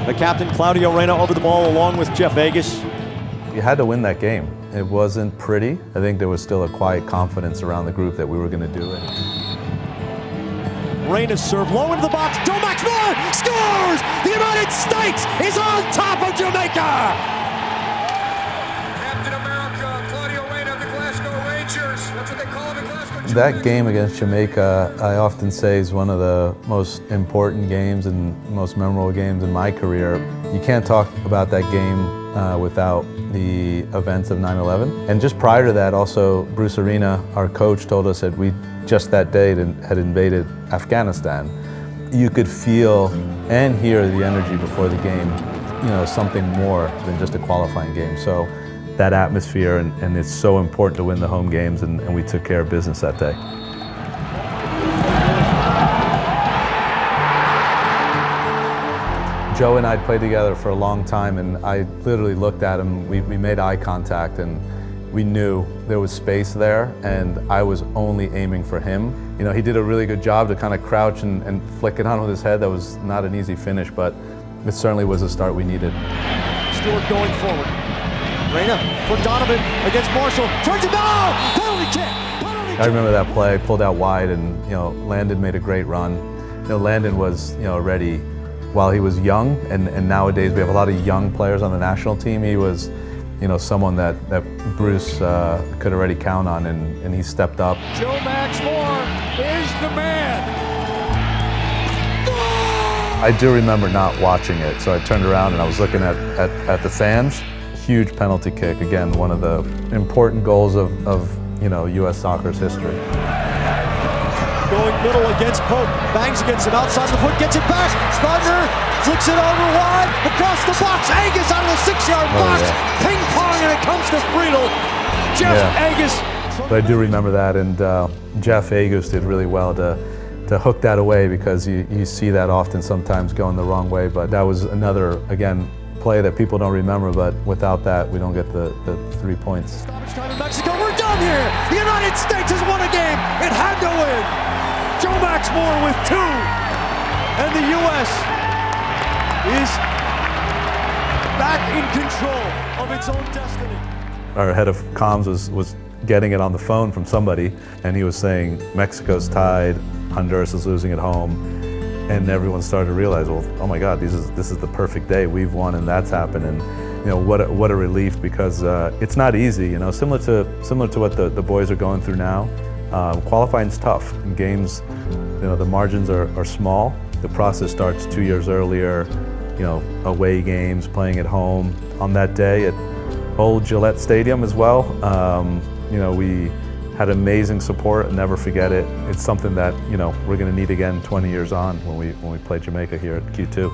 The captain, Claudio Reyna, over the ball along with Jeff Agus. You had to win that game. It wasn't pretty. I think there was still a quiet confidence around the group that we were going to do it. Reyna's serve low into the box. Joe Max Moore scores! The United States is on top of Jamaica! Captain America, Claudio Reyna of the Glasgow Rangers. That's what they call him in Glasgow. That game against Jamaica, I often say, is one of the most important games and most memorable games in my career. You can't talk about that game without the events of 9/11. And just prior to that, also, Bruce Arena, our coach, told us that we just that day had invaded Afghanistan. You could feel and hear the energy before the game, something more than just a qualifying game. So that atmosphere, and it's so important to win the home games, and we took care of business that day. Joe and I played together for a long time, and I literally looked at him, we made eye contact, and we knew there was space there, and I was only aiming for him. He did a really good job to kind of crouch and flick it on with his head. That was not an easy finish, but it certainly was the start we needed. Stewart going forward. Reyna for Donovan against Marshall. Turns it down! Penalty kick! I remember that play, pulled out wide, and Landon made a great run. Landon was ready while he was young, and nowadays we have a lot of young players on the national team. He was someone that Bruce could already count on, and he stepped up. Joe Max Moore is the man! I do remember not watching it, so I turned around and I was looking at the fans. Huge penalty kick, again, one of the important goals of U.S. soccer's history. Going middle against Pope, bangs against him outside the foot, gets it back. Gardner flicks it over wide, across the box. Agus out of the 6-yard box. Yeah. Ping pong, and it comes to Friedel. Jeff Agus. But I do remember that, and Jeff Agus did really well to hook that away, because you see that often sometimes going the wrong way. But that was another, again, play that people don't remember, but without that, we don't get the 3 points. Stoppage time in Mexico. We're done here. The United States has won a game it had to win. Joe Max Moore with 2, and the U.S. is back in control of its own destiny. Our head of comms was getting it on the phone from somebody, and he was saying Mexico's tied, Honduras is losing at home, and everyone started to realize, well, oh my God, this is the perfect day. We've won, and that's happened, and what a relief, because it's not easy. Similar to what the boys are going through now. Qualifying's tough. In games, the margins are small. The process starts 2 years earlier. Away games, playing at home. On that day at old Gillette Stadium as well, we had amazing support. I'll never forget it. It's something that we're going to need again 20 years on when we play Jamaica here at Q2.